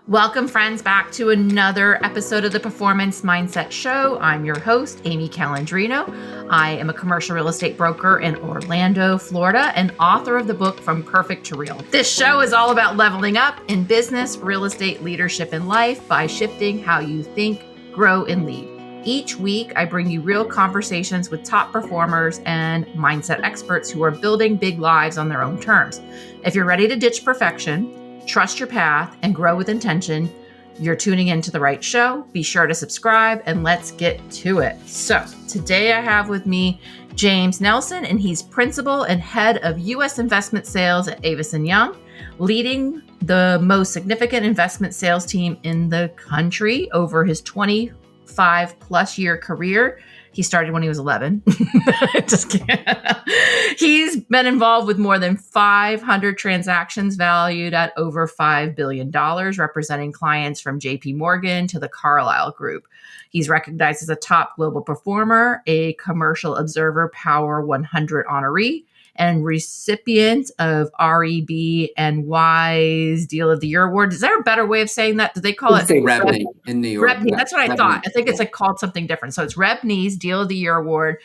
Welcome, friends, back to another episode of the Performance Mindset Show. I'm your host, Amy Calandrino. I am a commercial real estate broker in Orlando, Florida, and author of the book From Perfect to Real. This show is all about leveling up in business, real estate, leadership, and life by shifting how you think, grow, and lead. Each week, I bring you real conversations with top performers and mindset experts who are building big lives on their own terms. If you're ready to ditch perfection, trust your path, and grow with intention, you're tuning into the right show. Be sure to subscribe and let's get to it. So today I have with me James Nelson, and he's principal and head of U.S. investment sales at Avison Young, leading the most significant investment sales team in the country over his 25 plus year career. He started when he was 11. Just kidding. He's been involved with more than 500 transactions valued at over $5 billion, representing clients from JP Morgan to the Carlyle Group. He's recognized as a top global performer, a Commercial Observer Power 100 honoree, and recipient of REBNY Deal of the Year award. Is there a better way of saying that? Do they call it REBNY in New York? REBNY. That's what I thought. I think it's like called something different. So it's REBNY's Deal of the Year award.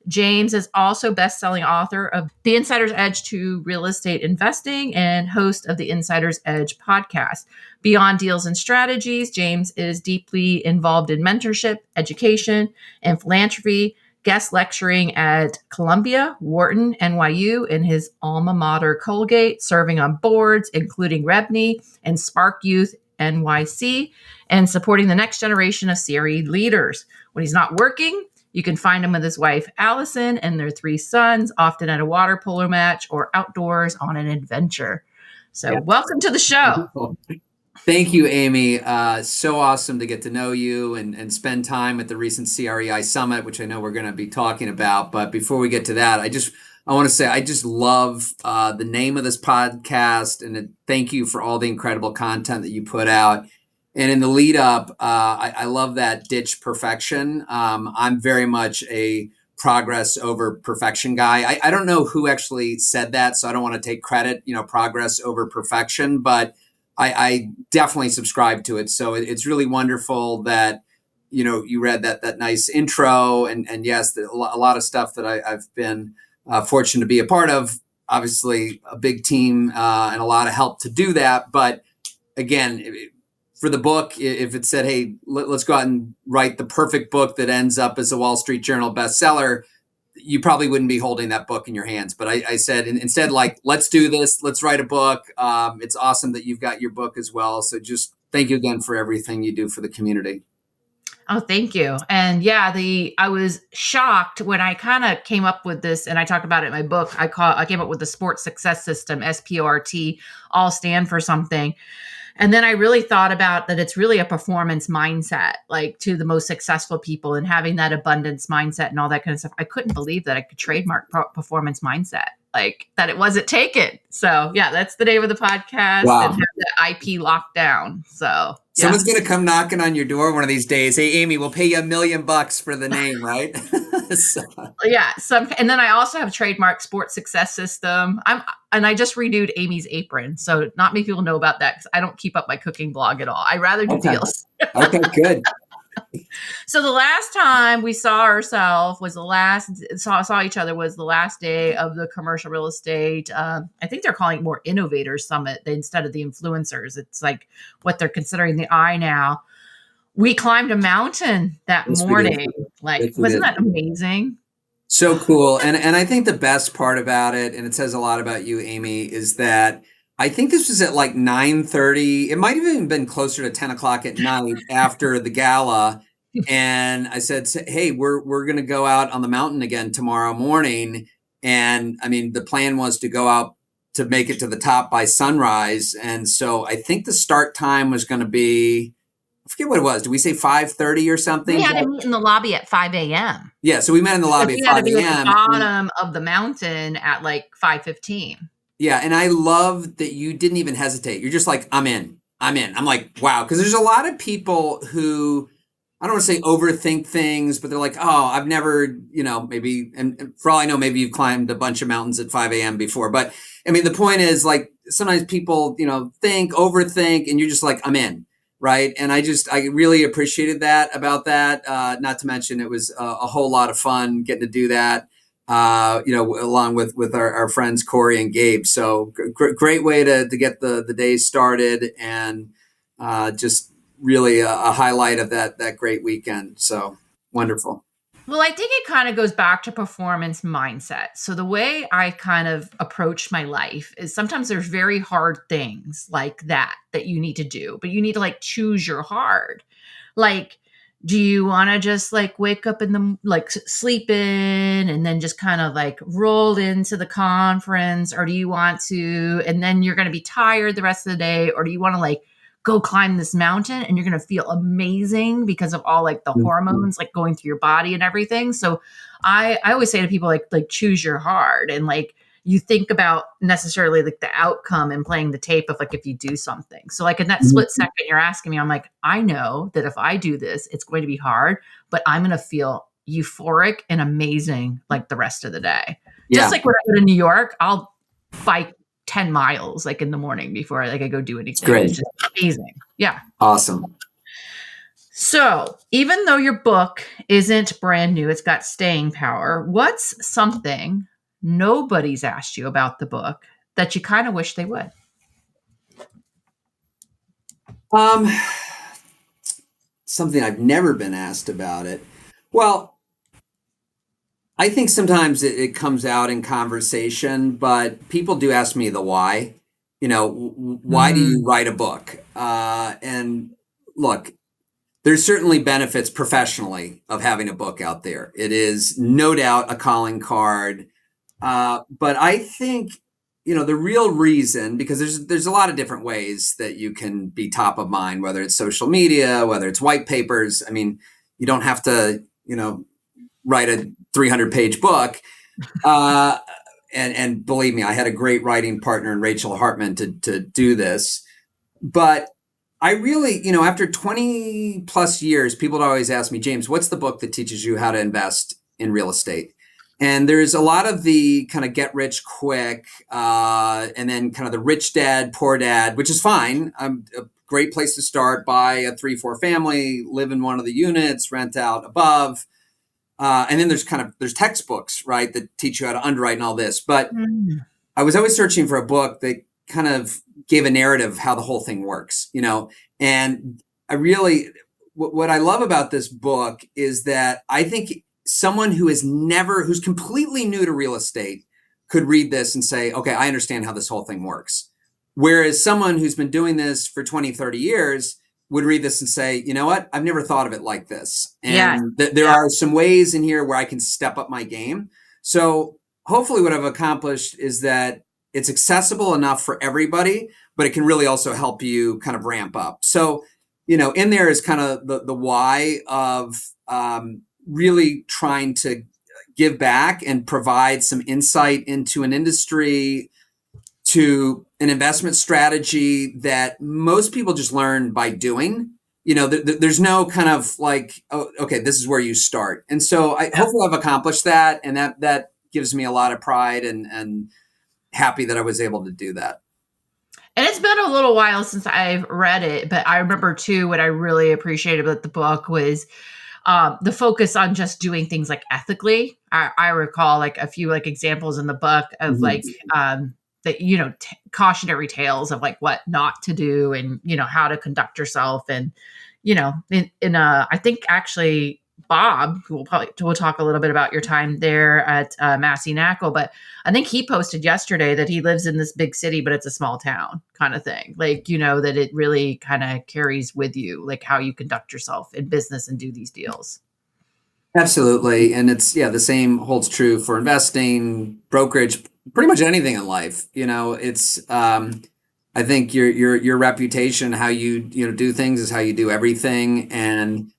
James is also best-selling author of The Insider's Edge to Real Estate Investing and host of the Insider's Edge podcast. Beyond deals and strategies, James is deeply involved in mentorship, education, and philanthropy, guest lecturing at Columbia, Wharton, NYU, and his alma mater, Colgate, serving on boards, including REBNY and SparkYouth NYC, and supporting the next generation of CRE leaders. When he's not working, you can find him with his wife, Allison, and their 3 sons, often at a water polo match or outdoors on an adventure. So Welcome to the show. Thank you, Amy. So awesome to get to know you and spend time at the recent CREI Summit, which I know we're going to be talking about. But before we get to that, I want to say I just love the name of this podcast, and thank you for all the incredible content that you put out. And in the lead up, I love that ditch perfection. I'm very much a progress over perfection guy. I don't know who actually said that, so I don't want to take credit, progress over perfection, but I definitely subscribe to it. So it's really wonderful that, you read that nice intro and yes, a lot of stuff that I've been fortunate to be a part of, obviously a big team and a lot of help to do that. But again, for the book, if it said, hey, let's go out and write the perfect book that ends up as a Wall Street Journal bestseller, you probably wouldn't be holding that book in your hands. But I said, instead, let's do this. Let's write a book. It's awesome that you've got your book as well. So just thank you again for everything you do for the community. Oh, thank you. And yeah, I was shocked when I kind of came up with this, and I talked about it in my book. I came up with the sports success system, SPORT, all stand for something. And then I really thought about that it's really a performance mindset, like to the most successful people, and having that abundance mindset and all that kind of stuff. I couldn't believe that I could trademark performance mindset, like that it wasn't taken. So yeah, that's the name of the podcast. Wow. And have the IP locked down. So yeah. Someone's going to come knocking on your door one of these days. Hey, Amy, we'll pay you $1 million for the name, right? So. Yeah. And then I also have trademark sports success system. I just renewed Amy's apron. So not many people know about that because I don't keep up my cooking blog at all. I rather do deals. Okay, good. So the last time we saw ourselves was saw each other was the last day of the commercial real estate. I think they're calling it more innovators summit instead of the influencers. It's like what they're considering the I now. We climbed a mountain that morning. Wasn't that amazing? So cool. And I think the best part about it, and it says a lot about you, Amy, is that I think this was at 9:30. It might have even been closer to 10 o'clock at night after the gala. And I said, hey, we're going to go out on the mountain again tomorrow morning. And I mean, the plan was to go out to make it to the top by sunrise. And so I think the start time was going to be, I forget what it was. Did we say 5:30 or something? We had to meet in the lobby at 5 a.m. Yeah. So we met in the lobby at 5 a.m. We had to be at the bottom of the mountain at 5:15. Yeah. And I love that you didn't even hesitate. You're just like, I'm in. I'm like, wow. Because there's a lot of people who, I don't want to say overthink things, but they're like, oh, I've never, maybe, and for all I know, maybe you've climbed a bunch of mountains at 5 a.m. before. But I mean, the point is sometimes people, overthink, and you're just like, I'm in. right? And I really appreciated that about that. Not to mention it was a whole lot of fun getting to do that. Along with our friends Corey and Gabe. So great way to get the day started, and just really a highlight of that great weekend. So wonderful. Well, I think it kind of goes back to performance mindset. So the way I kind of approach my life is sometimes there's very hard things like that you need to do, but you need to like choose your hard. Like, do you want to just like wake up in the like sleep in and then just kind of like roll into the conference, or do you want to and then you're going to be tired the rest of the day, or do you want to like go climb this mountain and you're going to feel amazing because of all like the hormones like going through your body and everything. So I always say to people like choose your hard, and like you think about necessarily like the outcome and playing the tape of like if you do something. So like in that split second you're asking me, I'm like, I know that if I do this, it's going to be hard, but I'm going to feel euphoric and amazing like the rest of the day. Yeah. Just like when I go to New York, I'll bike 10 miles like in the morning before like I go do anything. Great. It's just amazing. Yeah. Awesome. So even though your book isn't brand new, it's got staying power. What's something nobody's asked you about the book that you kind of wish they would? Something I've never been asked about it. Well, I think sometimes it comes out in conversation, but people do ask me the why. Why do you write a book? And look, there's certainly benefits professionally of having a book out there. It is no doubt a calling card. But I think, the real reason, because there's a lot of different ways that you can be top of mind, whether it's social media, whether it's white papers. I mean, you don't have to, write a 300-page book. And believe me, I had a great writing partner in Rachel Hartman to do this. But I really, after 20 plus years, people would always ask me, James, what's the book that teaches you how to invest in real estate? And there's a lot of the kind of get rich quick, and then kind of the rich dad, poor dad, which is fine. A great place to start: buy a 3-4 family, live in one of the units, rent out above. And then there's textbooks, right, that teach you how to underwrite and all this. But I was always searching for a book that kind of gave a narrative of how the whole thing works, and what I love about this book is that I think someone who's completely new to real estate could read this and say, okay, I understand how this whole thing works. Whereas someone who's been doing this for 20, 30 years would read this and say, you know what, I've never thought of it like this. And there are some ways in here where I can step up my game. So hopefully what I've accomplished is that it's accessible enough for everybody, but it can really also help you kind of ramp up. So, in there is kind of the why of really trying to give back and provide some insight into an industry, to an investment strategy that most people just learn by doing. There's no kind of like, oh, okay, this is where you start. And so hopefully I've accomplished that. And that gives me a lot of pride, and happy that I was able to do that. And it's been a little while since I've read it, but I remember too, what I really appreciated about the book was the focus on just doing things like ethically. I recall like a few like examples in the book of like, that, cautionary tales of like what not to do and, how to conduct yourself. And, I think actually Bob, who we'll talk a little bit about your time there at Massey Knackle, but I think he posted yesterday that he lives in this big city, but it's a small town kind of thing. Like, that it really kind of carries with you, like how you conduct yourself in business and do these deals. Absolutely. And it's, the same holds true for investing, brokerage, pretty much anything in life. It's, I think your reputation, how you, do things is how you do everything. And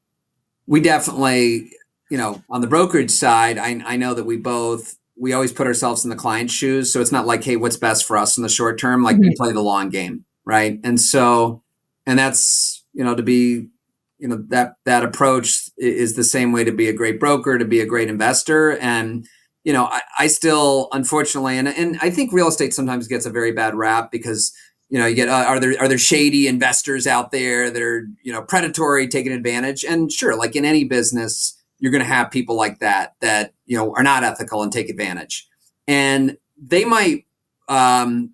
we definitely, on the brokerage side, I know that we always put ourselves in the client's shoes. So it's not like, hey, what's best for us in the short term? Like we play the long game. Right. And so, and that's, to be, that approach is the same way to be a great broker, to be a great investor. And, I still, unfortunately, and I think real estate sometimes gets a very bad rap because, you get, are there shady investors out there that are, predatory, taking advantage? And sure, like in any business, you're going to have people like that, are not ethical and take advantage. And they might, on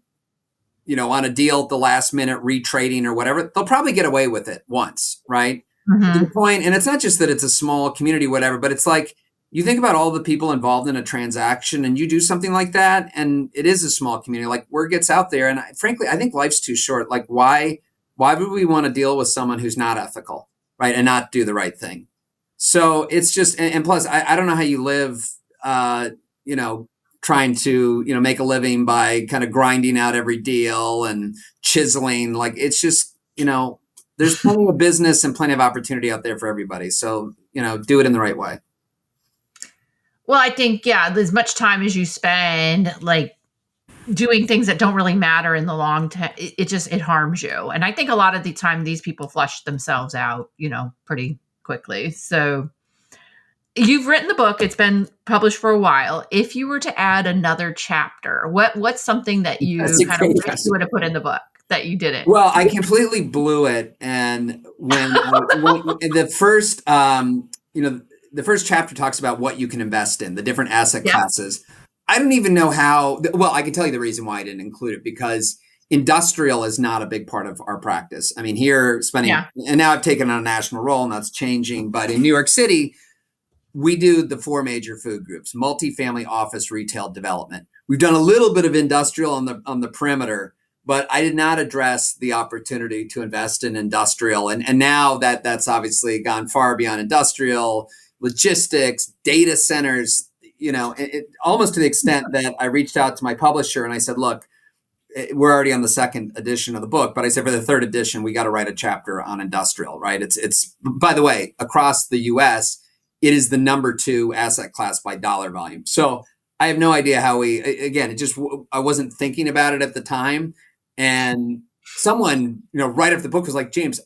a deal at the last minute, retrading or whatever, they'll probably get away with it once, right? To the point, and it's not just that it's a small community, whatever, but it's like, you think about all the people involved in a transaction and you do something like that, and it is a small community, like word gets out there. And frankly, I think life's too short. Like, why would we want to deal with someone who's not ethical, right? And not do the right thing. So it's just, and plus, I don't know how you live, trying to, make a living by kind of grinding out every deal and chiseling. Like, it's just, there's plenty of business and plenty of opportunity out there for everybody. So, do it in the right way. Well, I think, as much time as you spend like doing things that don't really matter in the long term, it harms you. And I think a lot of the time these people flush themselves out, pretty quickly. So you've written the book, it's been published for a while. If you were to add another chapter, what's something that you kind of wish you would have put in the book that you didn't? Well, I completely blew it. And when the first, the first chapter talks about what you can invest in, the different asset classes. I don't even know how, well, I can tell you the reason why I didn't include it, because industrial is not a big part of our practice. I mean, here and now I've taken on a national role and that's changing, but in New York City, we do the 4 major food groups: multifamily, office, retail, development. We've done a little bit of industrial on the perimeter, but I did not address the opportunity to invest in industrial. And now that's obviously gone far beyond industrial, logistics, data centers, almost to the extent that I reached out to my publisher and I said, look, we're already on the 2nd edition of the book, but I said for the 3rd edition, we got to write a chapter on industrial, right? It's by the way, across the US, it is the number 2 asset class by dollar volume. So I have no idea how I wasn't thinking about it at the time. And someone, right after the book was like, James,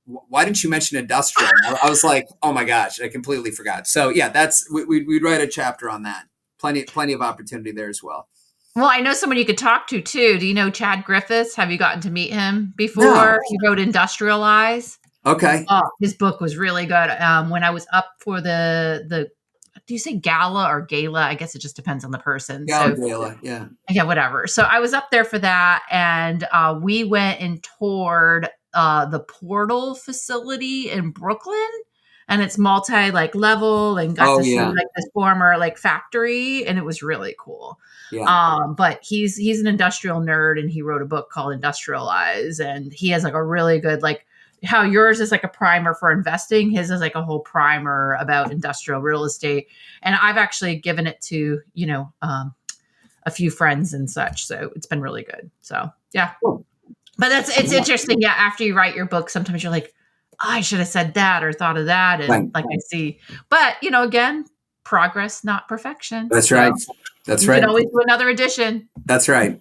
why didn't you mention industrial? I was like, oh my gosh, I completely forgot. So yeah, we'd write a chapter on that. Plenty of opportunity there as well. Well, I know someone you could talk to too. Do you know Chad Griffiths? Have you gotten to meet him before? No. He wrote Industrialize. Okay. His book was really good. When I was up for the do you say gala or gala? I guess it just depends on the person. Gala, yeah. Yeah, whatever. So I was up there for that, and we went and toured the Portal facility in Brooklyn, and it's level, and got to see this former factory, and it was really cool. Yeah. But he's an industrial nerd, and he wrote a book called Industrialize, and he has a really good how yours is a primer for investing. His is a whole primer about industrial real estate. And I've actually given it to, a few friends and such. So it's been really good. So, yeah. Cool. But it's interesting. Yeah. After you write your book, sometimes you're like, oh, I should have said that or thought of that. And I see, but again, progress, not perfection. That's right. That's right. You can always do another edition. That's right.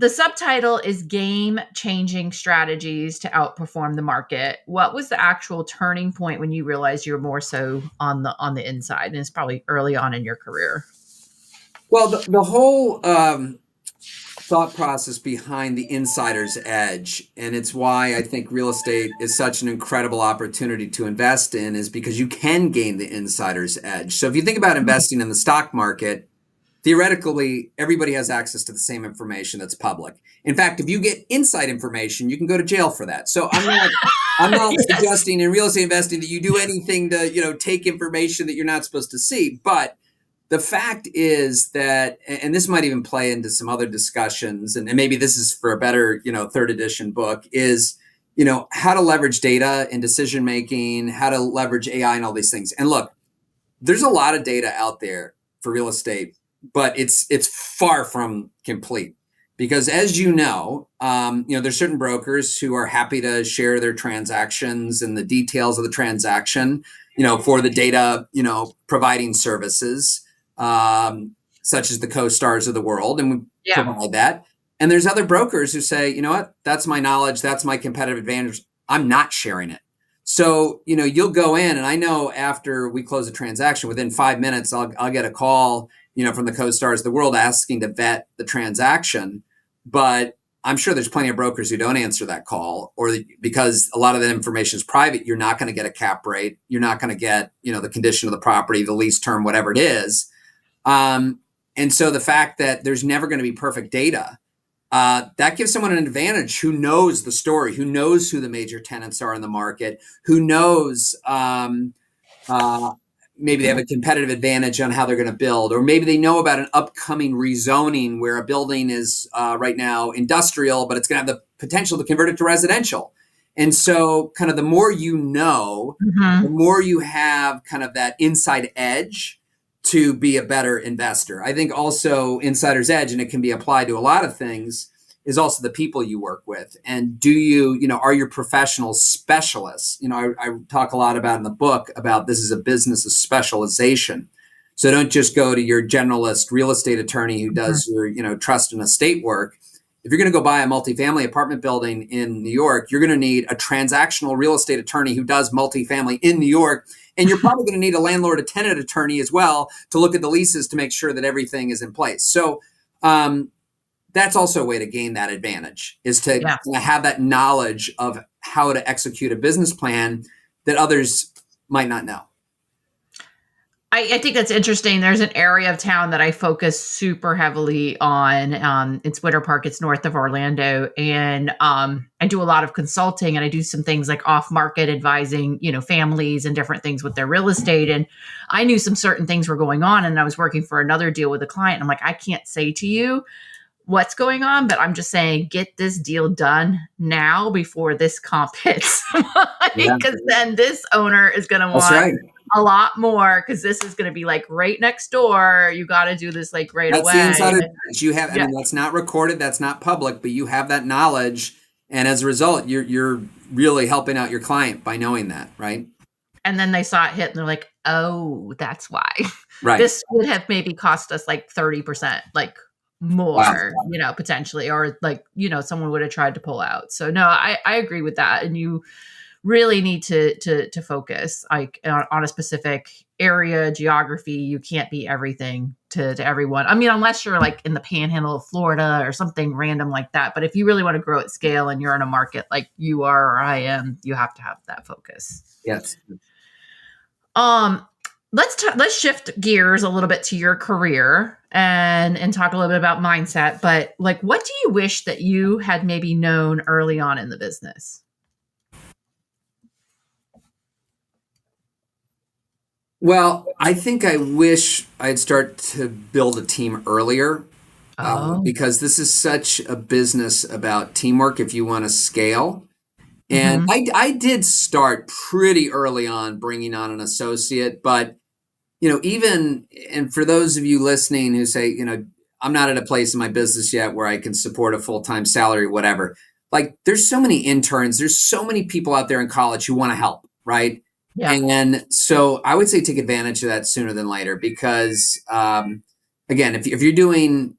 The subtitle is Game-Changing Strategies to Outperform the Market. What was the actual turning point when you realized you were more so on the inside? And it's probably early on in your career. Well, the whole thought process behind the insider's edge, and it's why I think real estate is such an incredible opportunity to invest in, is because you can gain the insider's edge. So if you think about investing in the stock market, theoretically, everybody has access to the same information that's public. In fact, if you get inside information, you can go to jail for that. So I'm not suggesting in real estate investing that you do anything to, take information that you're not supposed to see. But the fact is that, and this might even play into some other discussions, and maybe this is for a better, 3rd edition book, is, how to leverage data in decision making, how to leverage AI and all these things. And look, there's a lot of data out there for real estate, but it's far from complete, because as there's certain brokers who are happy to share their transactions and the details of the transaction, for the data, providing services, such as the CoStars of the world, and we provide that. And there's other brokers who say, you know what, that's my knowledge, that's my competitive advantage, I'm not sharing it. So, you'll go in, and I know after we close a transaction, within 5 minutes, I'll get a call, from the co-stars of the world asking to vet the transaction. But I'm sure there's plenty of brokers who don't answer that call, or because a lot of that information is private, you're not going to get a cap rate. You're not going to get, the condition of the property, the lease term, whatever it is. And so the fact that there's never going to be perfect data, that gives someone an advantage who knows the story, who knows who the major tenants are in the market, who knows, maybe they have a competitive advantage on how they're going to build, or maybe they know about an upcoming rezoning where a building is right now industrial, but it's going to have the potential to convert it to residential. And so kind of the more the more you have kind of that inside edge to be a better investor. I think also insider's edge, and it can be applied to a lot of things, is also the people you work with. And do you, are your professionals specialists? I talk a lot about in the book about this is a business of specialization. So don't just go to your generalist real estate attorney who does your, trust and estate work. If you're going to go buy a multifamily apartment building in New York, you're going to need a transactional real estate attorney who does multifamily in New York. And you're probably going to need a landlord, a tenant attorney as well to look at the leases to make sure that everything is in place. So, that's also a way to gain that advantage, is to have that knowledge of how to execute a business plan that others might not know. I think that's interesting. There's an area of town that I focus super heavily on. It's Winter Park. It's north of Orlando. And I do a lot of consulting, and I do some things like off-market advising, families and different things with their real estate. And I knew some certain things were going on, and I was working for another deal with a client. I'm like, I can't say to you what's going on, but I'm just saying, get this deal done now before this comp hits, because then this owner is going to want a lot more, because this is going to be like right next door. You got to do this like right away. That's the insider knowledge you have. I mean, that's not recorded, that's not public, but you have that knowledge, and as a result, you're really helping out your client by knowing that, right? And then they saw it hit, and they're like, "Oh, that's why." Right. This would have maybe cost us like 30%, like more, potentially, or like, someone would have tried to pull out. So no, I agree with that. And you really need to focus like on a specific area, geography. You can't be everything to everyone. I mean, unless you're like in the panhandle of Florida or something random like that. But if you really want to grow at scale and you're in a market like you are or I am, you have to have that focus. Yes. Let's shift gears a little bit to your career and talk a little bit about mindset. But like, what do you wish that you had maybe known early on in the business? Well, I think I wish I'd start to build a team earlier, because this is such a business about teamwork if you want to scale. And I did start pretty early on bringing on an associate, but and for those of you listening who say, I'm not at a place in my business yet where I can support a full-time salary, whatever. Like, there's so many interns, there's so many people out there in college who want to help, right? Yeah. And so I would say take advantage of that sooner than later, because again, if you're doing,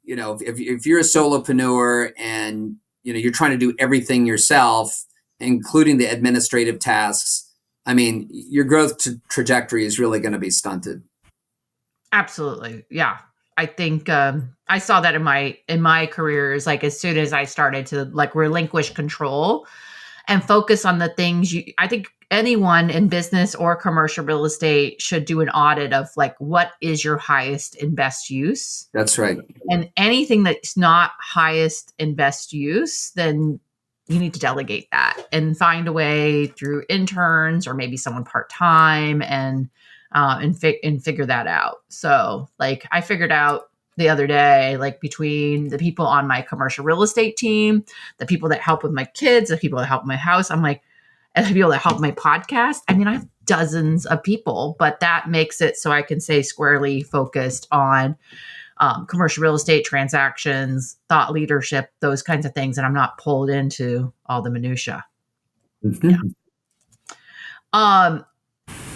if you're a solopreneur and you're trying to do everything yourself, including the administrative tasks, I mean, your growth trajectory is really going to be stunted. Absolutely. Yeah. I think I saw that in my careers, like as soon as I started to like relinquish control and focus on the things I think anyone in business or commercial real estate should do an audit of, like, what is your highest and best use? That's right. And anything that's not highest and best use, then you need to delegate that and find a way through interns or maybe someone part-time and figure that out. So like I figured out the other day, like between the people on my commercial real estate team, the people that help with my kids, the people that help my house, I'm like, and the people that help my podcast. I mean, I have dozens of people, but that makes it so I can stay squarely focused on commercial real estate transactions, thought leadership, those kinds of things. And I'm not pulled into all the minutia. Yeah.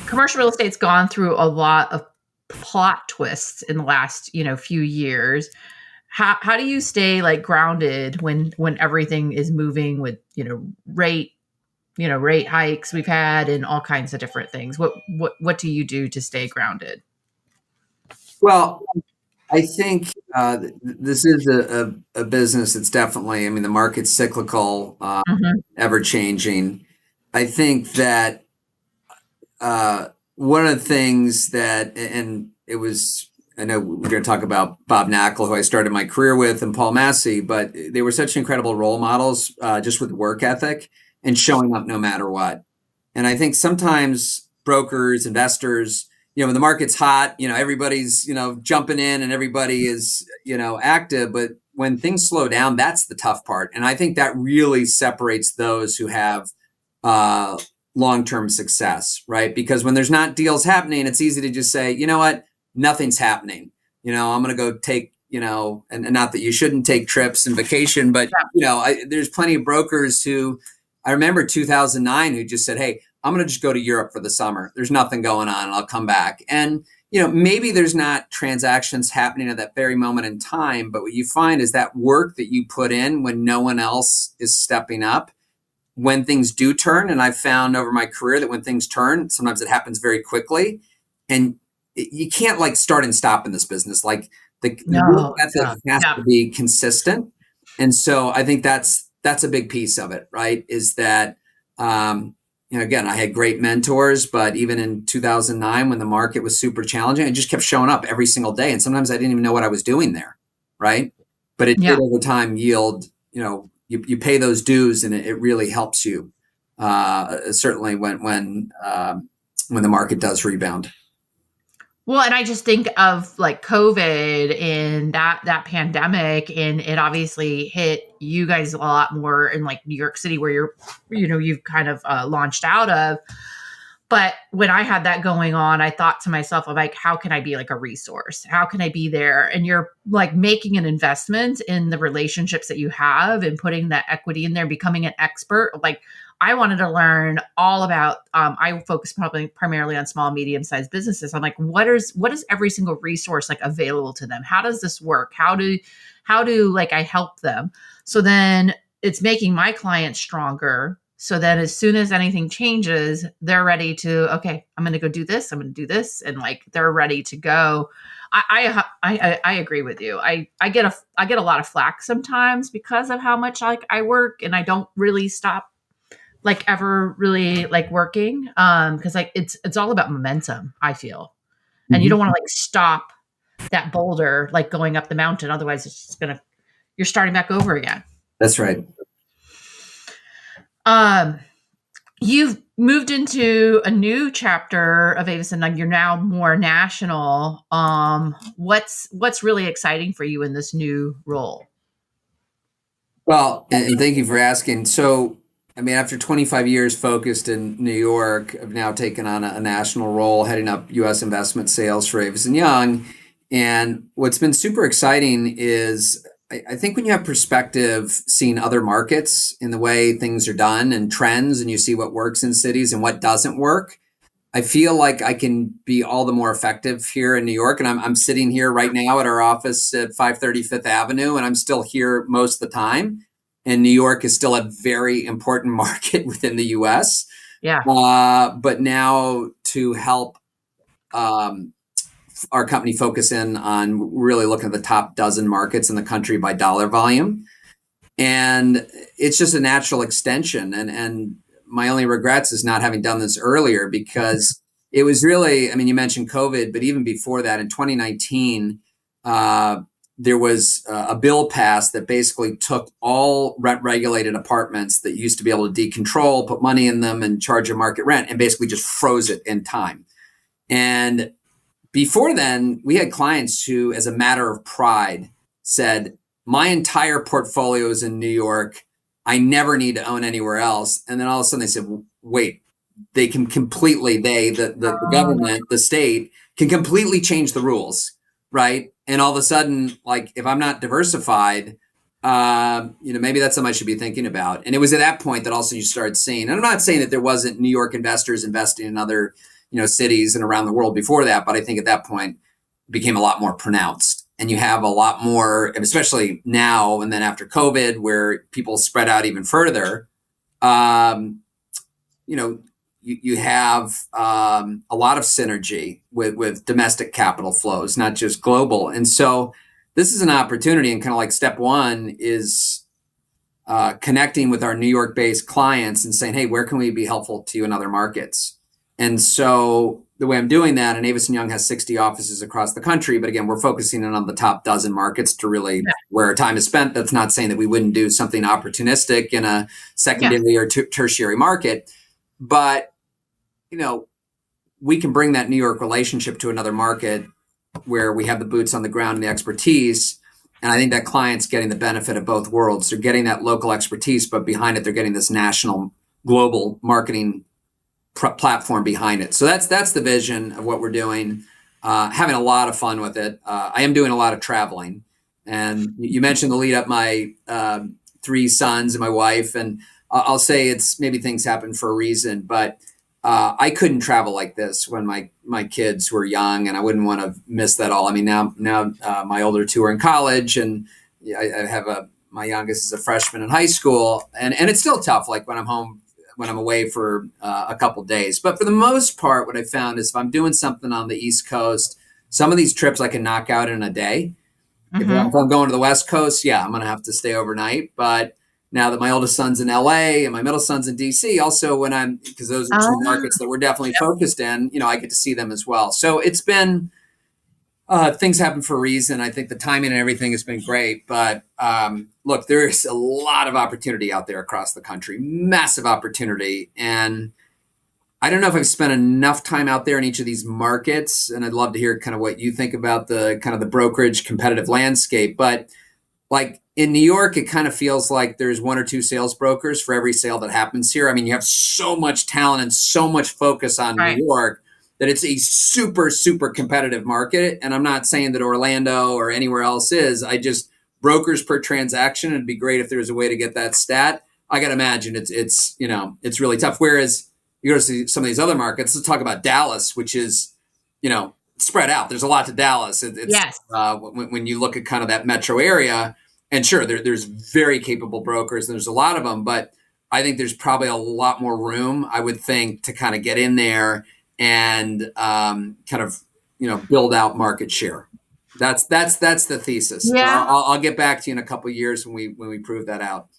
Commercial real estate's gone through a lot of plot twists in the last, few years. How do you stay like grounded when everything is moving with, rate hikes we've had and all kinds of different things? What do you do to stay grounded? Well, I think this is a business that's definitely, I mean, the market's cyclical, Mhm. ever changing. I think that one of the things that, and it was, I know we're going to talk about Bob Knackle, who I started my career with, and Paul Massey, but they were such incredible role models, just with work ethic and showing up no matter what. And I think sometimes brokers, investors, when the market's hot, everybody's, jumping in and everybody is, active. But when things slow down, that's the tough part. And I think that really separates those who have uh, long-term success, right? Because when there's not deals happening, it's easy to just say, you know what, nothing's happening. I'm going to go take, and not that you shouldn't take trips and vacation, but, there's plenty of brokers who, I remember 2009, who just said, hey, I'm going to just go to Europe for the summer. There's nothing going on, and I'll come back. And, maybe there's not transactions happening at that very moment in time, but what you find is that work that you put in when no one else is stepping up, when things do turn, and I've found over my career that when things turn, sometimes it happens very quickly, and you can't like start and stop in this business. Like the work No, ethic yeah, has yeah, to be consistent, and so I think that's a big piece of it, right? Is that again, I had great mentors, but even in 2009, when the market was super challenging, I just kept showing up every single day, and sometimes I didn't even know what I was doing there, right? But it did yeah. over time yield, you pay those dues, and it really helps you, certainly when the market does rebound. Well, and I just think of like COVID and that pandemic, and it obviously hit you guys a lot more in like New York City, where you've kind of launched out of. But when I had that going on, I thought to myself, I'm like, how can I be like a resource? How can I be there? And you're like making an investment in the relationships that you have and putting that equity in there, becoming an expert. Like I wanted to learn all about, I focus probably primarily on small, medium sized businesses. I'm like, what is every single resource like available to them? How does this work? How do like I help them? So then it's making my clients stronger. So then as soon as anything changes, they're ready to, okay, I'm going to go do this. I'm going to do this. And like, they're ready to go. I agree with you. I get a lot of flack sometimes because of how much like I work, and I don't really stop like ever really like working. Cause like it's all about momentum, I feel. And you Mhm. don't want to like stop that boulder, like going up the mountain. Otherwise it's just you're starting back over again. That's right. Um, You've moved into a new chapter of Avison. Like you're now more national. What's really exciting for you in this new role? Well, and thank you for asking. So, I mean, after 25 years focused in New York, I've now taken on a national role heading up U.S. investment sales for Avison Young. And what's been super exciting is I think when you have perspective, seeing other markets in the way things are done and trends, and you see what works in cities and what doesn't work, I feel like I can be all the more effective here in New York. And I'm sitting here right now at our office at 530 Fifth Avenue, and I'm still here most of the time. And New York is still a very important market within the US. Yeah. But now to help um, our company focus in on really looking at the top dozen markets in the country by dollar volume. And it's just a natural extension. And my only regrets is not having done this earlier, because it was really, I mean, you mentioned COVID, but even before that, in 2019, there was a bill passed that basically took all rent regulated apartments that used to be able to decontrol, put money in them, and charge a market rent, and basically just froze it in time. And before then, we had clients who, as a matter of pride, said, my entire portfolio is in New York. I never need to own anywhere else. And then all of a sudden they said, wait, they can completely, the government, the state can completely change the rules, right? And all of a sudden, like, if I'm not diversified, maybe that's something I should be thinking about. And it was at that point that also you started seeing, and I'm not saying that there wasn't New York investors investing in other cities and around the world before that, but I think at that point it became a lot more pronounced. And you have a lot more, especially now and then after COVID, where people spread out even further. Um, you know, you have a lot of synergy with domestic capital flows, not just global. And so this is an opportunity, and kind of like step one is connecting with our New York-based clients and saying, hey, where can we be helpful to you in other markets? And so the way I'm doing that, and Avison Young has 60 offices across the country, but again, we're focusing in on the top dozen markets to really where our time is spent. That's not saying that we wouldn't do something opportunistic in a secondary or tertiary market, but we can bring that New York relationship to another market where we have the boots on the ground and the expertise. And I think that client's getting the benefit of both worlds. They're getting that local expertise, but behind it, they're getting this national, global marketing platform behind it. So that's the vision of what we're doing. Having a lot of fun with it. I am doing a lot of traveling. And you mentioned the lead up my 3 sons and my wife. And I'll say it's maybe things happen for a reason, but I couldn't travel like this when my kids were young, and I wouldn't want to miss that all. I mean, now my older 2 are in college, and I have my youngest is a freshman in high school, and it's still tough. Like when I'm home, when I'm away for a couple days. But for the most part, what I found is if I'm doing something on the East Coast, some of these trips I can knock out in a day. If I'm going to the West Coast, yeah, I'm going to have to stay overnight. But now that my oldest son's in LA and my middle son's in DC, also because those are 2 markets that we're definitely focused in, I get to see them as well. So it's been, things happen for a reason. I think the timing and everything has been great. But look, there is a lot of opportunity out there across the country, massive opportunity. And I don't know if I've spent enough time out there in each of these markets, and I'd love to hear kind of what you think about the kind of the brokerage competitive landscape. But like in New York, it kind of feels like there's 1 or 2 sales brokers for every sale that happens here. I mean, you have so much talent and so much focus on New York that it's a super, super competitive market. And I'm not saying that Orlando or anywhere else is. I just brokers per transaction. It'd be great if there was a way to get that stat. I got to imagine it's really tough. Whereas you go to see some of these other markets. Let's talk about Dallas, which is, spread out. There's a lot to Dallas. When you look at kind of that metro area, and sure, there's very capable brokers, and there's a lot of them, but I think there's probably a lot more room, I would think, to kind of get in there and kind of, build out market share. That's the thesis. Yeah. I'll get back to you in a couple of years when we prove that out.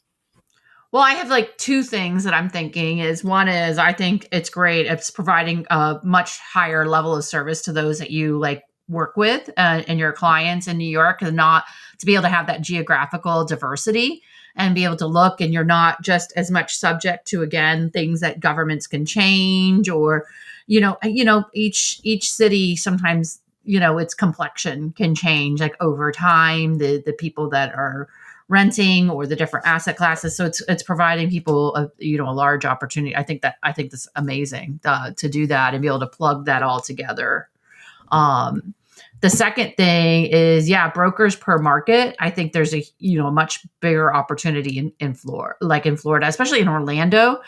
Well, I have like 2 things that I'm thinking is one is I think it's great. It's providing a much higher level of service to those that you like work with and your clients in New York, and not to be able to have that geographical diversity and be able to look, and you're not just as much subject to, again, things that governments can change, or, each city sometimes, its complexion can change like over time, the people that are renting or the different asset classes. So it's providing people a large opportunity. I think that's amazing to do that and be able to plug that all together. The second thing is, brokers per market. I think there's a much bigger opportunity in Florida, especially in Orlando.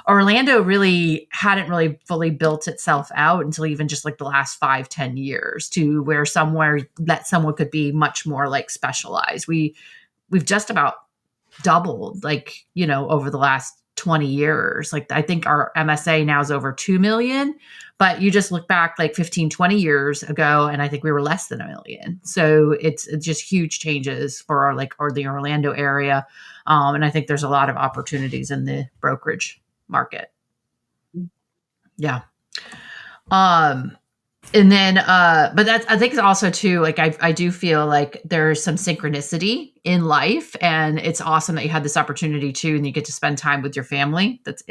Orlando really hadn't really fully built itself out until even just like the last 5-10 years, to where someone could be much more like specialized. We've just about doubled, over the last 20 years. Like, I think our MSA now is over 2 million, but you just look back like 15, 20 years ago, and I think we were less than 1 million. So it's just huge changes for the Orlando area. And I think there's a lot of opportunities in the brokerage market. Yeah. And then, but I think it's also too, like, I do feel like there's some synchronicity in life, and it's awesome that you had this opportunity too, and you get to spend time with your family. That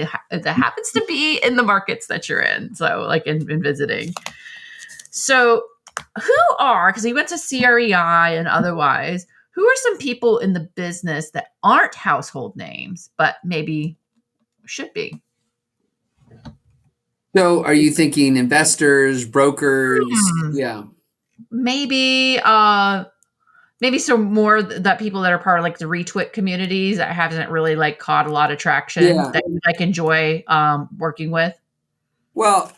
happens to be in the markets that you're in. So like in visiting. So because we went to CREI and otherwise, who are some people in the business that aren't household names, but maybe should be? So are you thinking investors, brokers? Yeah. Maybe some more that people that are part of like the retweet communities that hasn't really like caught a lot of traction that you like enjoy working with. Well,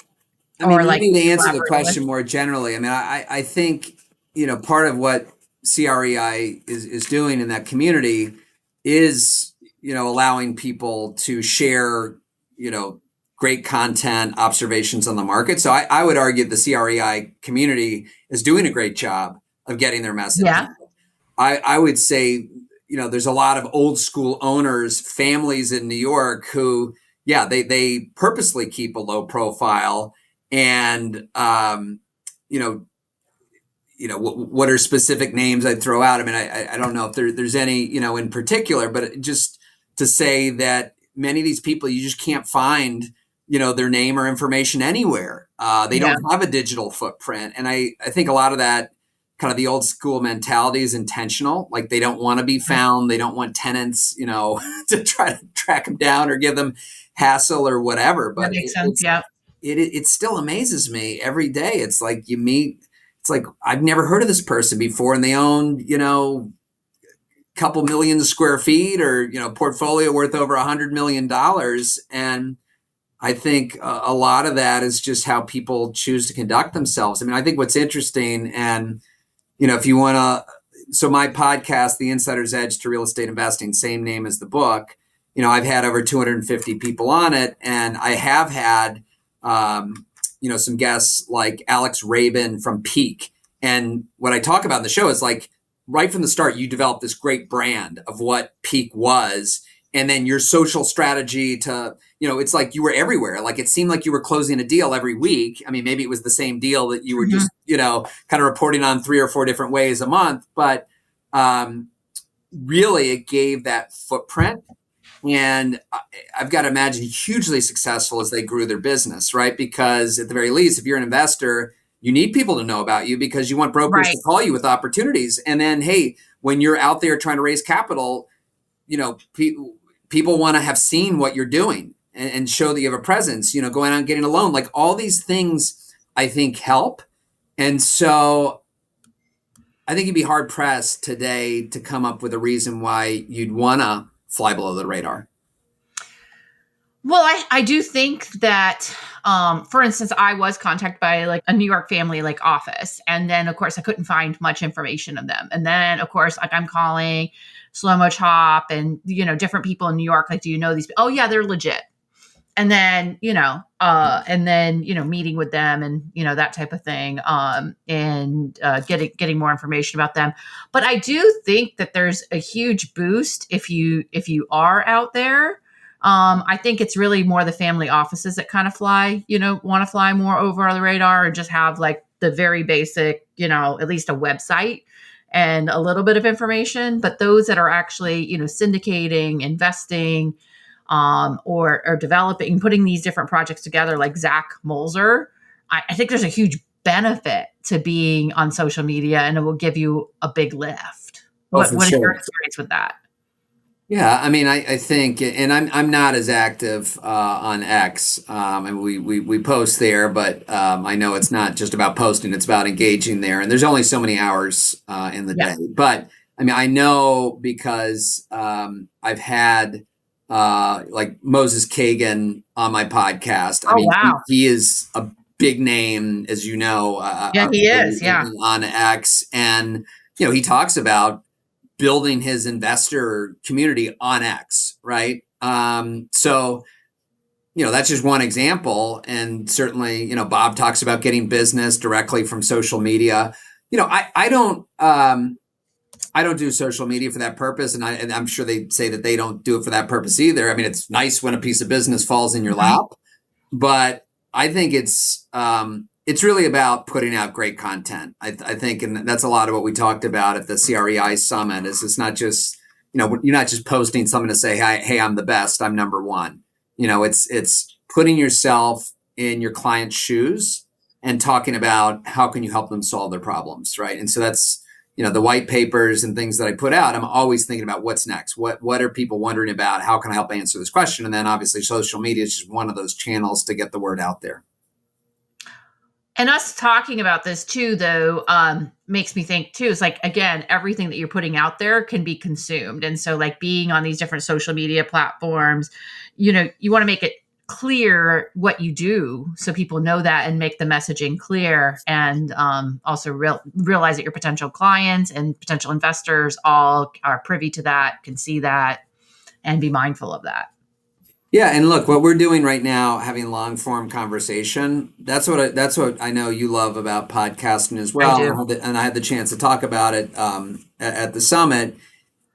I Or mean, like maybe to answer the collaborate with. question more generally, I mean, I think, part of what CREI is doing in that community is, allowing people to share, great content, observations on the market. So I would argue the CREI community is doing a great job of getting their message Yeah. out. I would say, there's a lot of old school owners, families in New York who, they purposely keep a low profile and, what are specific names I'd throw out? I mean, I don't know if there's any, in particular, but just to say that many of these people, you just can't find, their name or information anywhere. They Yeah. don't have a digital footprint. And I think a lot of that kind of the old school mentality is intentional. Like they don't want to be found. They don't want tenants, to try to track them down or give them hassle or whatever. That But makes sense. Yeah. it still amazes me every day. It's like you meet, it's like, I've never heard of this person before and they own, couple million square feet or, portfolio worth over $100 million. And I think a lot of that is just how people choose to conduct themselves. I mean, I think what's interesting and, if you want to, so my podcast, The Insider's Edge to Real Estate Investing, same name as the book, I've had over 250 people on it. And I have had, some guests like Alex Rabin from Peak. And what I talk about in the show is like right from the start, you developed this great brand of what Peak was. And then your social strategy to, it's like you were everywhere. Like it seemed like you were closing a deal every week. I mean, maybe it was the same deal that you were just, kind of reporting on 3 or 4 different ways a month. But really, it gave that footprint. And I've got to imagine hugely successful as they grew their business, right? Because at the very least, if you're an investor, you need people to know about you because you want brokers Right. to call you with opportunities. And then, hey, when you're out there trying to raise capital, people want to have seen what you're doing and show that you have a presence, going out and getting a loan. Like all these things, I think help. And so I think you'd be hard pressed today to come up with a reason why you'd want to fly below the radar. Well, I do think that, for instance, I was contacted by like a New York family like office. And then, of course, I couldn't find much information of them. And then, of course, like I'm calling Slow Mo Chop and, different people in New York. Like, do you know these? Oh, yeah, they're legit. And then, meeting with them and, that type of thing, and getting more information about them. But I do think that there's a huge boost if you are out there. I think it's really more the family offices that kind of want to fly more over the radar and just have like the very basic, at least a website and a little bit of information. But those that are actually, syndicating, investing, or developing, putting these different projects together, like Zach Molzer, I think there's a huge benefit to being on social media, and it will give you a big lift. Oh, What for is your sure. experience with that? Yeah, I mean, I think, and I'm not as active on X, and we post there, but I know it's not just about posting; it's about engaging there. And there's only so many hours in the Yeah. day. But I mean, I know because I've had like Moses Kagan on my podcast. I Oh, mean, wow. he is a big name, as you know, Yeah, he is. Yeah. on X, and he talks about building his investor community on X, right? So, that's just one example. And certainly, Bob talks about getting business directly from social media. I don't do social media for that purpose. And I'm sure they say that they don't do it for that purpose either. I mean, it's nice when a piece of business falls in your Mhm. lap, but I think it's really about putting out great content. I think, and that's a lot of what we talked about at the CREI summit. Is it's not just you're not just posting something to say, hey, I'm the best, I'm number one. It's putting yourself in your client's shoes and talking about how can you help them solve their problems, right? And so that's the white papers and things that I put out. I'm always thinking about what's next. What are people wondering about? How can I help answer this question? And then obviously social media is just one of those channels to get the word out there. And us talking about this too, though, makes me think too, it's like, again, everything that you're putting out there can be consumed. And so like being on these different social media platforms, you want to make it clear what you do so people know that and make the messaging clear. And also realize that your potential clients and potential investors all are privy to that, can see that, and be mindful of that. Yeah, and look, what we're doing right now, having long form conversation, that's what I know you love about podcasting as I well. do. And I had the chance to talk about it at the summit.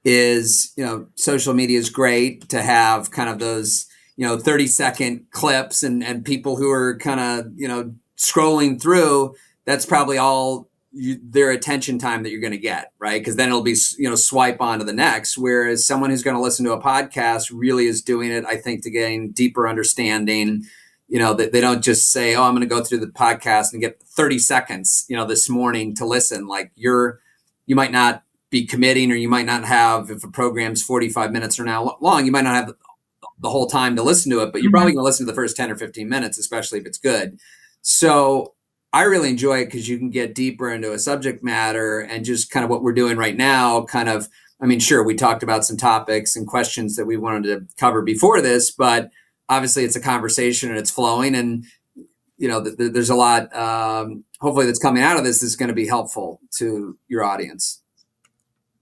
Is, social media is great to have kind of those, 30-second clips and people who are kind of, scrolling through. That's probably all their attention time that you're going to get, right? Because then it'll be, swipe on to the next. Whereas someone who's going to listen to a podcast really is doing it, I think, to gain deeper understanding. That they don't just say, "Oh, I'm going to go through the podcast and get 30 seconds, this morning to listen." Like you might not be committing, or you might not have, if a program's 45 minutes or now long, you might not have the whole time to listen to it, but you're probably Mhm. going to listen to the first 10 or 15 minutes, especially if it's good. So I really enjoy it because you can get deeper into a subject matter, and just kind of what we're doing right now, kind of, I mean, sure, we talked about some topics and questions that we wanted to cover before this, but obviously it's a conversation and it's flowing, and there's a lot, hopefully, that's coming out of this is going to be helpful to your audience.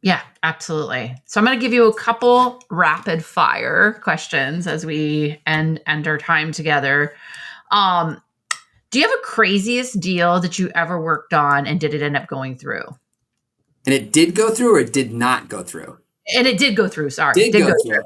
Yeah, absolutely. So I'm going to give you a couple rapid fire questions as we end our time together. Um, do you have a craziest deal that you ever worked on, and did it end up going through? And it did go through, or it did not go through? And it did go through. Sorry, Did did go go through. through.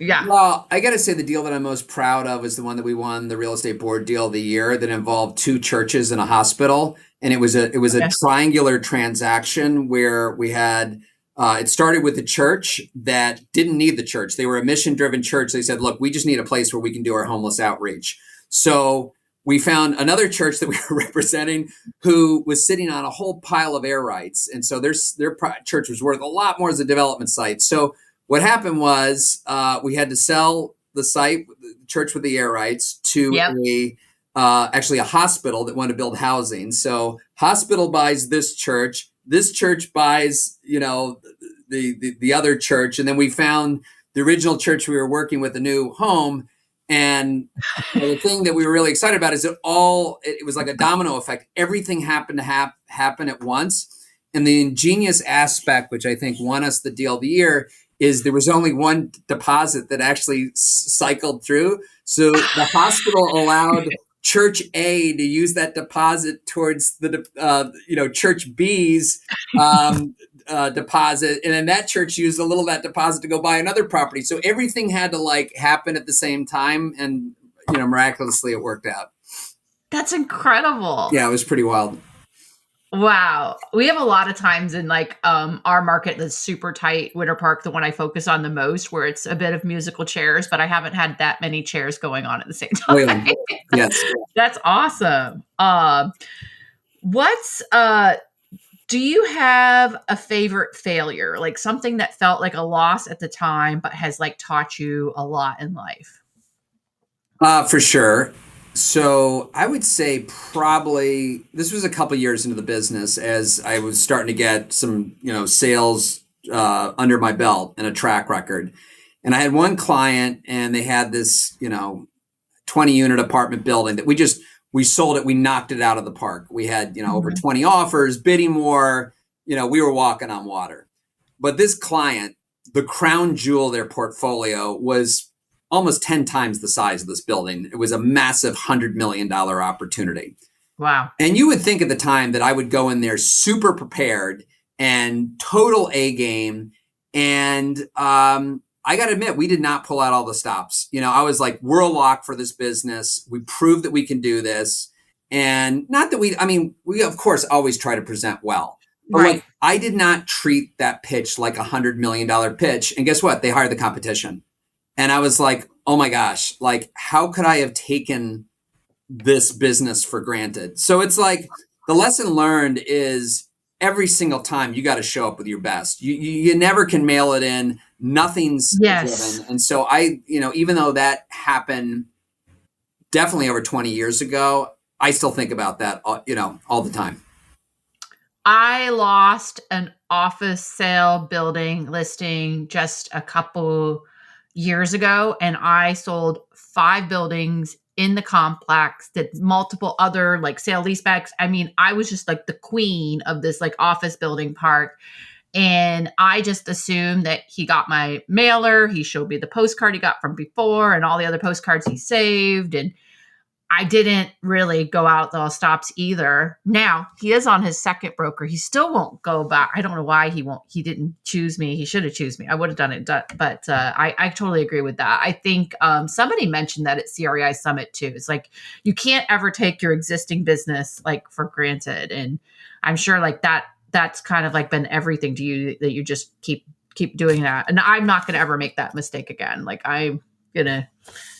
Yeah. Well, I got to say the deal that I'm most proud of is the one that we won the real estate board deal of the year, that involved two churches and a hospital, and it was a Okay. triangular transaction where we had. It started with a church that didn't need the church. They were a mission-driven church. They said, "Look, we just need a place where we can do our homeless outreach." So we found another church that we were representing who was sitting on a whole pile of air rights, and so their church was worth a lot more as a development site. So what happened was, we had to sell the site, the church with the air rights, to Yep. actually a hospital that wanted to build housing. So hospital buys this church. This church buys, the other church, and then we found the original church we were working with a new home. And the thing that we were really excited about is it was like a domino effect. Everything happened to happen at once. And the ingenious aspect, which I think won us the deal of the year, is there was only one deposit that actually cycled through. So the hospital allowed Church A to use that deposit towards the Church B's deposit, and then that church used a little of that deposit to go buy another property. So everything had to like happen at the same time, and miraculously it worked out. That's incredible. Yeah, it was pretty wild. Wow. We have a lot of times in like our market that's super tight, Winter Park, the one I focus on the most, where it's a bit of musical chairs, but I haven't had that many chairs going on at the same Oh time. yeah, yes. That's awesome. What's do you have a favorite failure? Like something that felt like a loss at the time, but has like taught you a lot in life? For sure. So I would say probably this was a couple years into the business, as I was starting to get some, sales under my belt and a track record. And I had one client, and they had this, 20 unit apartment building that we sold it. We knocked it out of the park. We had, over Mhm. 20 offers, bidding war. We were walking on water. But this client, the crown jewel of their portfolio, was almost 10 times the size of this building. It was a massive $100 million opportunity. Wow. And you would think at the time that I would go in there super prepared and total A game. And I got to admit, we did not pull out all the stops. I was like, we're a lock for this business. We proved that we can do this. And not that we of course always try to present well. But Right. like, I did not treat that pitch like $100 million pitch. And guess what? They hired the competition. And I was like, oh my gosh, like, how could I have taken this business for granted? So it's like the lesson learned is every single time you got to show up with your best. You never can mail it in. Nothing's a Yes. given. And so even though that happened definitely over 20 years ago, I still think about that, all the time. I lost an office sale building listing just a couple years ago, and I sold 5 buildings in the complex, did multiple other like sale leasebacks. I mean, I was just like the queen of this like office building park. And I just assumed that he got my mailer. He showed me the postcard he got from before and all the other postcards he saved. And I didn't really go out those stops either. Now he is on his second broker. He still won't go back. I don't know why he won't. He didn't choose me. He should have choose me. I would have done it, but I totally agree with that. I think somebody mentioned that at CREI Summit too. It's like you can't ever take your existing business like for granted, and I'm sure like that's kind of like been everything to you that you just keep doing that. And I'm not going to ever make that mistake again. Like I'm gonna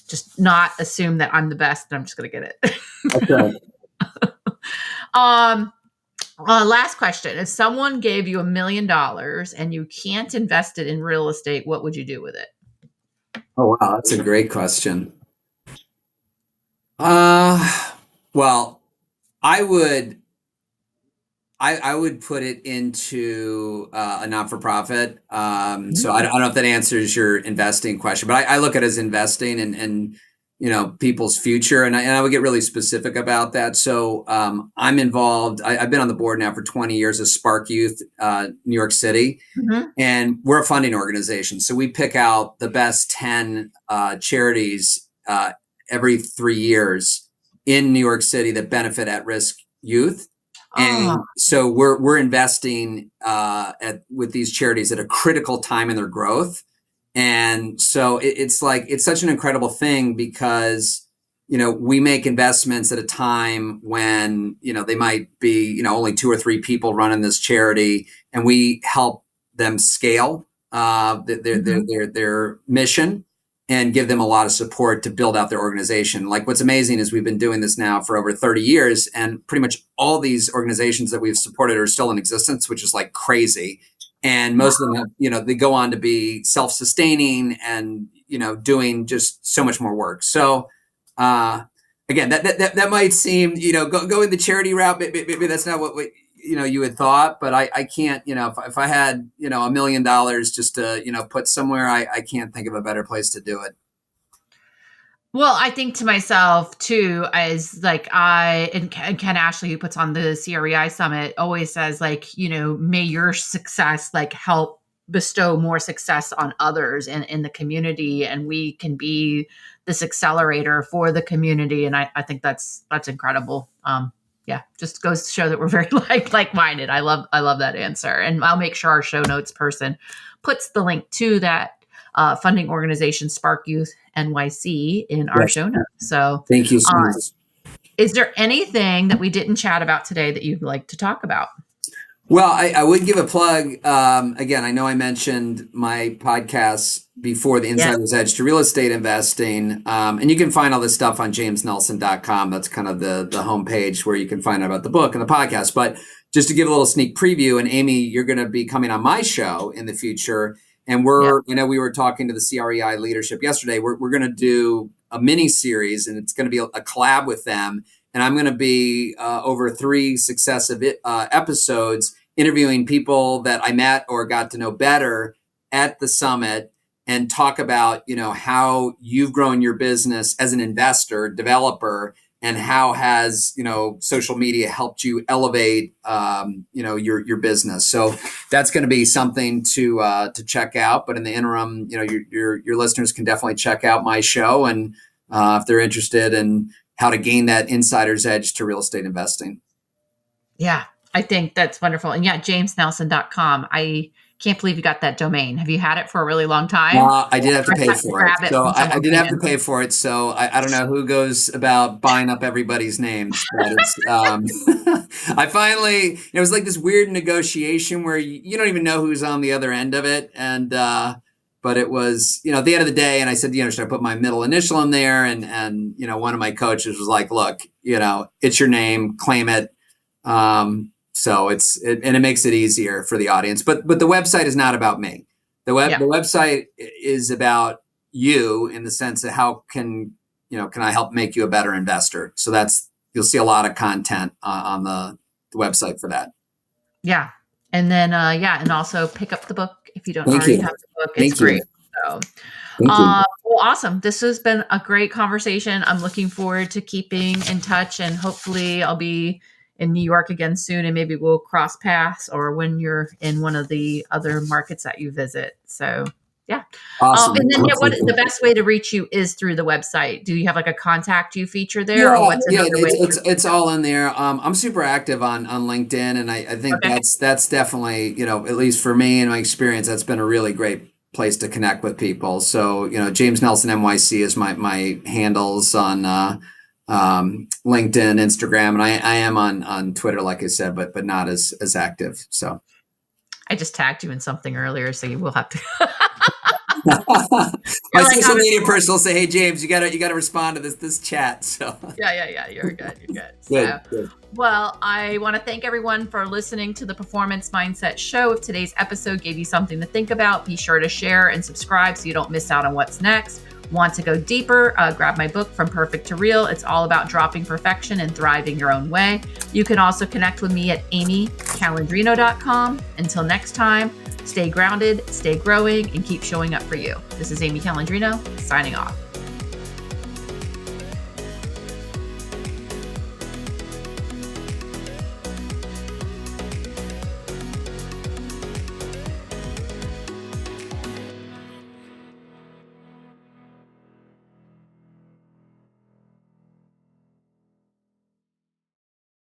just not assume that I'm the best and I'm just going to get it. Okay. Last question. If someone gave you $1 million and you can't invest it in real estate, what would you do with it? Oh, wow. That's a great question. Well, I would put it into a not-for-profit. So I don't know if that answers your investing question, but I look at it as investing and people's future, and I would get really specific about that. So I'm involved. I've been on the board now for 20 years as SparkYouth New York City, and we're a funding organization. So we pick out the best 10 charities every 3 years in New York City that benefit at-risk youth. And so we're investing with these charities at a critical time in their growth. And so it's such an incredible thing because, we make investments at a time when, they might be, only 2 or 3 people running this charity, and we help them scale their mission and give them a lot of support to build out their organization. Like what's amazing is we've been doing this now for over 30 years, and pretty much all these organizations that we've supported are still in existence, which is like crazy. And most of them have, they go on to be self-sustaining and, doing just so much more work. So again, that might seem, going the charity route, maybe that's not what you had thought, but I can't, if I had, $1 million just to, put somewhere, I can't think of a better place to do it. Well, I think to myself too, as like and Ken Ashley, who puts on the CREI Summit, always says like, may your success like help bestow more success on others in the community, and we can be this accelerator for the community. And I think that's incredible. Yeah, just goes to show that we're very like-minded. I love that answer, and I'll make sure our show notes person puts the link to that funding organization, SparkYouth NYC, in our show notes. So thank you so much. Is there anything that we didn't chat about today that you'd like to talk about? Well, I would give a plug. Again, I know I mentioned my podcast before, The Insider's Edge to Real Estate Investing. And you can find all this stuff on jamesnelson.com. That's kind of the homepage where you can find out about the book and the podcast. But just to give a little sneak preview, and Amy, you're going to be coming on my show in the future. And I know we were talking to the CREI leadership yesterday. We're going to do a mini series, and it's going to be a collab with them. And I'm going to be over 3 successive episodes interviewing people that I met or got to know better at the summit, and talk about, how you've grown your business as an investor, developer, and how has, social media helped you elevate, your business. So that's going to be something to check out. But in the interim, your listeners can definitely check out my show, and if they're interested in how to gain that insider's edge to real estate investing. Yeah, I think that's wonderful. And yeah, jamesnelson.com. I can't believe you got that domain. Have you had it for a really long time? I did have to pay for it. So I did have to pay for it. So I don't know who goes about buying up everybody's names, but it's, I finally, it was like this weird negotiation where you don't even know who's on the other end of it. And, but it was, at the end of the day, and I said, should I put my middle initial in there? And one of my coaches was like, look, it's your name, claim it. So and it makes it easier for the audience, but the website is not about me. The website is about you, in the sense of how can I help make you a better investor? So you'll see a lot of content on the website for that. Yeah. And then, and also pick up the book if you don't already have the book. It's great. So, well, awesome. This has been a great conversation. I'm looking forward to keeping in touch, and hopefully I'll be in New York again soon, and maybe we'll cross paths, or when you're in one of the other markets that you visit. So yeah. Awesome. And then what the best way to reach you is through the website. Do you have like a contact you feature there, or what's another way? It's all in there. I'm super active on LinkedIn, and I think that's definitely, you know, at least for me and my experience, that's been a really great place to connect with people. So, you know, James Nelson NYC is my handles on LinkedIn, Instagram, and I am on Twitter, like I said, but not as active. So I just tagged you in something earlier, so you will have to. My social media person will say, "Hey James, you gotta respond to this chat." So yeah, you're good. Good. Well, I want to thank everyone for listening to the Performance Mindset Show. If today's episode gave you something to think about, be sure to share and subscribe so you don't miss out on what's next. Want to go deeper? Grab my book, From Perfect to Real. It's all about dropping perfection and thriving your own way. You can also connect with me at amycalandrino.com. Until next time, stay grounded, stay growing, and keep showing up for you. This is Amy Calandrino, signing off.